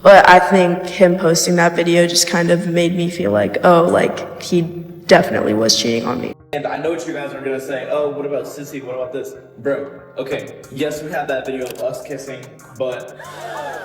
But I think him posting that video just kind of made me feel like, oh, like he definitely was cheating on me. And I know what you guys are gonna say. Oh, what about Cissy? What about this? Bro, okay, yes, we had that video of us kissing, but...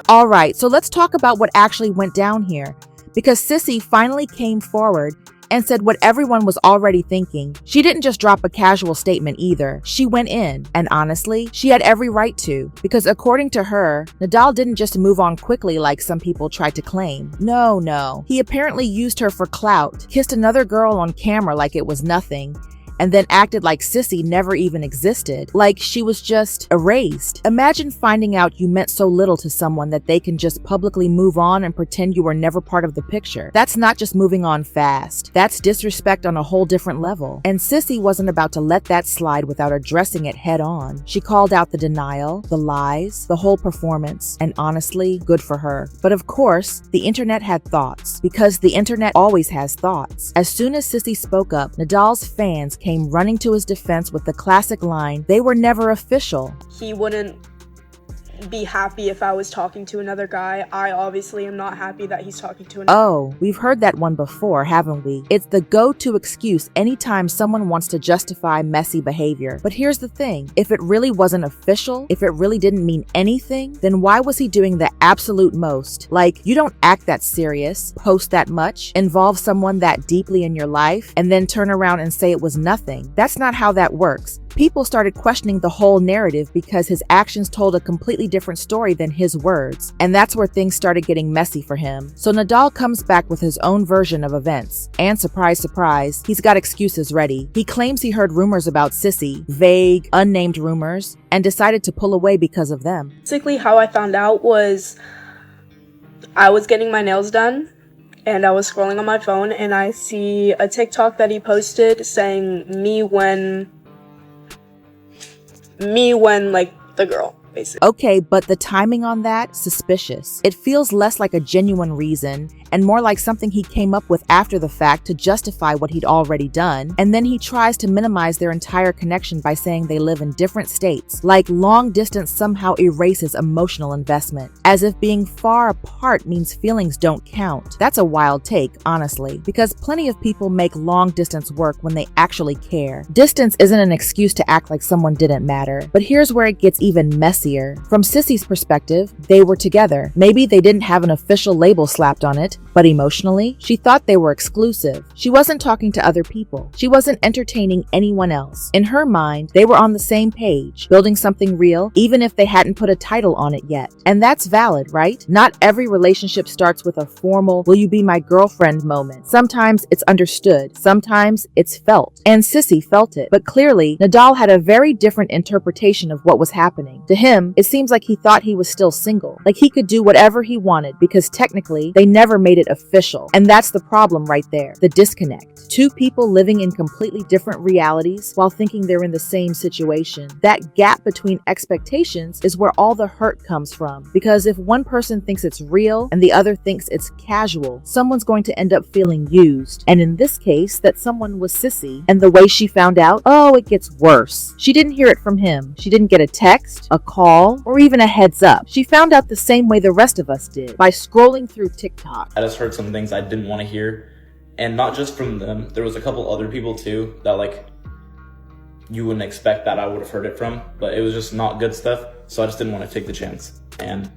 All right, so let's talk about what actually went down here. Because Cissy finally came forward and said what everyone was already thinking. She didn't just drop a casual statement either. She went in, and honestly, she had every right to, because according to her, Nidal didn't just move on quickly like some people tried to claim. No. He apparently used her for clout, kissed another girl on camera like it was nothing, and then acted like Cissy never even existed, like she was just erased. Imagine finding out you meant so little to someone that they can just publicly move on and pretend you were never part of the picture. That's not just moving on fast. That's disrespect on a whole different level. And Cissy wasn't about to let that slide without addressing it head on. She called out the denial, the lies, the whole performance, and honestly, good for her. But of course, the internet had thoughts, because the internet always has thoughts. As soon as Cissy spoke up, Nidal's fans came running to his defense with the classic line, "They were never official." He wouldn't be happy if I was talking to another guy. I obviously am not happy that he's talking to another. Oh, we've heard that one before, haven't we? It's the go-to excuse anytime someone wants to justify messy behavior. But here's the thing, if it really wasn't official, if it really didn't mean anything, then why was he doing the absolute most? Like, you don't act that serious, post that much, involve someone that deeply in your life, and then turn around and say it was nothing. That's not how that works. People started questioning the whole narrative because his actions told a completely different story than his words, and that's where things started getting messy for him. So Nidal comes back with his own version of events, and surprise, surprise, he's got excuses ready. He claims he heard rumors about Cissy, vague, unnamed rumors, and decided to pull away because of them. Basically, how I found out was I was getting my nails done, and I was scrolling on my phone, and I see a TikTok that he posted saying me when like the girl, basically. Okay, but the timing on that, suspicious. It feels less like a genuine reason and more like something he came up with after the fact to justify what he'd already done, and then he tries to minimize their entire connection by saying they live in different states, like long distance somehow erases emotional investment, as if being far apart means feelings don't count. That's a wild take, honestly, because plenty of people make long distance work when they actually care. Distance isn't an excuse to act like someone didn't matter, but here's where it gets even messier. From Cissy's perspective, they were together. Maybe they didn't have an official label slapped on it, but emotionally, she thought they were exclusive. She wasn't talking to other people. She wasn't entertaining anyone else. In her mind, they were on the same page, building something real, even if they hadn't put a title on it yet. And that's valid, right? Not every relationship starts with a formal, will you be my girlfriend moment. Sometimes it's understood. Sometimes it's felt. And Cissy felt it. But clearly, Nidal had a very different interpretation of what was happening. To him, it seems like he thought he was still single. Like he could do whatever he wanted because technically, they never made it official. And that's the problem right there, the disconnect. Two people living in completely different realities while thinking they're in the same situation. That gap between expectations is where all the hurt comes from. Because if one person thinks it's real and the other thinks it's casual, someone's going to end up feeling used. And in this case, that someone was Cissy. And the way she found out, oh, it gets worse. She didn't hear it from him. She didn't get a text, a call, or even a heads up. She found out the same way the rest of us did, by scrolling through TikTok. I just heard some things I didn't want to hear, and not just from them. There was a couple other people too that like you wouldn't expect that I would have heard it from, but it was just not good stuff, so I just didn't want to take the chance. And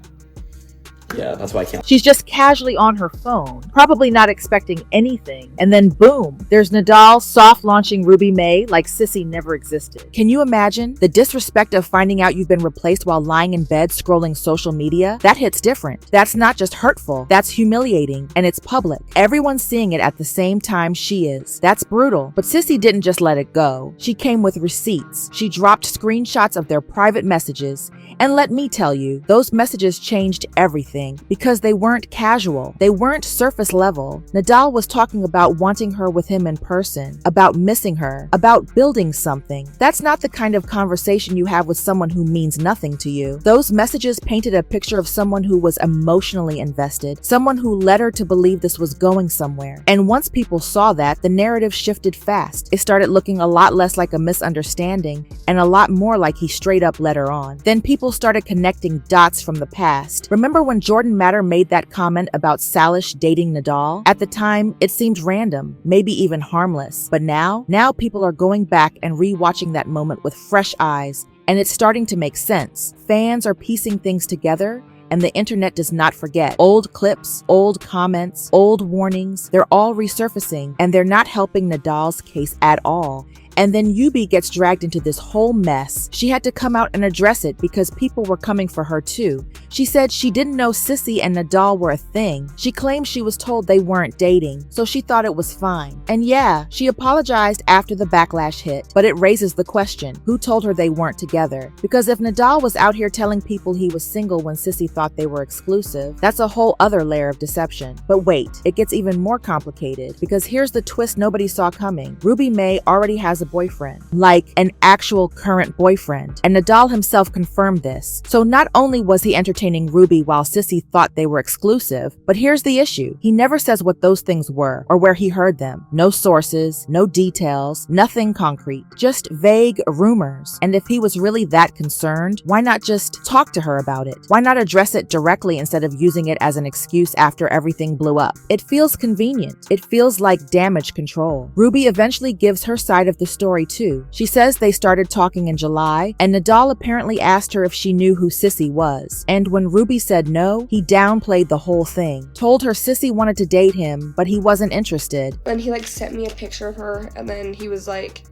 yeah, that's why I can't. She's just casually on her phone, probably not expecting anything. And then boom, there's Nidal soft launching Ruby May like Cissy never existed. Can you imagine the disrespect of finding out you've been replaced while lying in bed scrolling social media? That hits different. That's not just hurtful, that's humiliating, and it's public. Everyone's seeing it at the same time she is. That's brutal. But Cissy didn't just let it go. She came with receipts. She dropped screenshots of their private messages. And let me tell you, those messages changed everything because they weren't casual. They weren't surface level. Nidal was talking about wanting her with him in person, about missing her, about building something. That's not the kind of conversation you have with someone who means nothing to you. Those messages painted a picture of someone who was emotionally invested, someone who led her to believe this was going somewhere. And once people saw that, the narrative shifted fast. It started looking a lot less like a misunderstanding and a lot more like he straight up led her on. Then people started connecting dots from the past. Remember when Jordan Matter made that comment about Salish dating Nidal, at the time, it seemed random, maybe even harmless. But now people are going back and rewatching that moment with fresh eyes, and it's starting to make sense. Fans are piecing things together, and the internet does not forget. Old clips, old comments, old warnings, they're all resurfacing, and they're not helping Nidal's case at all. And then Yubi gets dragged into this whole mess. She had to come out and address it because people were coming for her too. She said she didn't know Cissy and Nidal were a thing. She claimed she was told they weren't dating, so she thought it was fine. And yeah, she apologized after the backlash hit, but it raises the question, who told her they weren't together? Because if Nidal was out here telling people he was single when Cissy thought they were exclusive, that's a whole other layer of deception. But wait, it gets even more complicated, because here's the twist nobody saw coming. Ruby May already has a boyfriend, like an actual current boyfriend, and Nidal himself confirmed this. So not only was he entertaining Ruby while Cissy thought they were exclusive, but here's the issue. He never says what those things were or where he heard them. No sources, no details, nothing concrete, just vague rumors. And if he was really that concerned, why not just talk to her about it? Why not address it directly instead of using it as an excuse after everything blew up? It feels convenient. It feels like damage control. Ruby eventually gives her side of the story too. She says they started talking in July, and Nidal apparently asked her if she knew who Cissy was. And when Ruby said no, he downplayed the whole thing. Told her Cissy wanted to date him, but he wasn't interested. And he sent me a picture of her, and then he was like,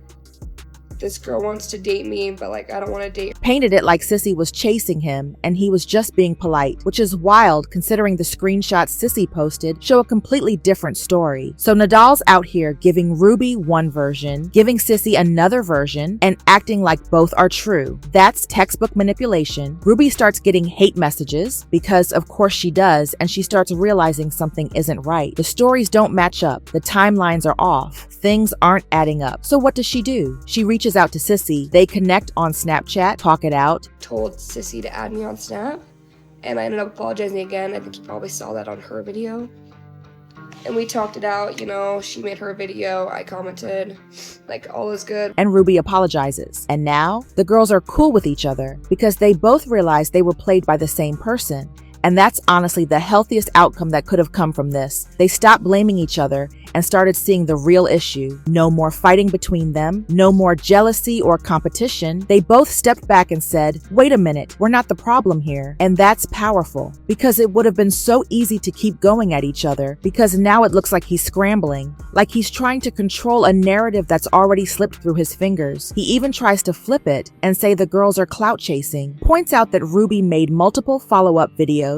this girl wants to date me, but I don't want to date her. Painted it like Cissy was chasing him and he was just being polite, which is wild considering the screenshots Cissy posted show a completely different story. So Nidal's out here giving Ruby one version, giving Cissy another version, and acting like both are true. That's textbook manipulation. Ruby starts getting hate messages, because of course she does, and she starts realizing something isn't right. The stories don't match up. The timelines are off. Things aren't adding up. So what does she do? She reaches out to Cissy. They connect on Snapchat, talk it out. Told Cissy to add me on Snap, and I ended up apologizing again. I think you probably saw that on her video. And we talked it out, she made her video, I commented, all is good. And Ruby apologizes. And now, the girls are cool with each other because they both realized they were played by the same person. And that's honestly the healthiest outcome that could have come from this. They stopped blaming each other and started seeing the real issue. No more fighting between them, no more jealousy or competition. They both stepped back and said, wait a minute, we're not the problem here. And that's powerful, because it would have been so easy to keep going at each other, because now it looks like he's scrambling, like he's trying to control a narrative that's already slipped through his fingers. He even tries to flip it and say the girls are clout chasing, points out that Ruby made multiple follow-up videos,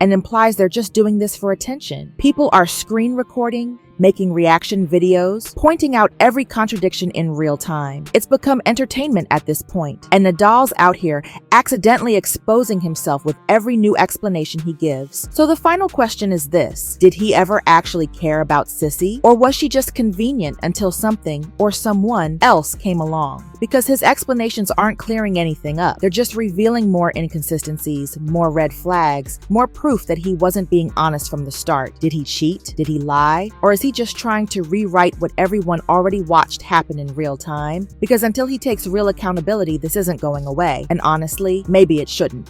and implies they're just doing this for attention. People are screen recording, making reaction videos, pointing out every contradiction in real time. It's become entertainment at this point, and Nidal's out here accidentally exposing himself with every new explanation he gives. So the final question is this: did he ever actually care about Cissy, or was she just convenient until something or someone else came along? Because his explanations aren't clearing anything up. They're just revealing more inconsistencies, more red flags, more proof that he wasn't being honest from the start. Did he cheat? Did he lie? Or is he just trying to rewrite what everyone already watched happen in real time? Because until he takes real accountability, this isn't going away. And honestly, maybe it shouldn't.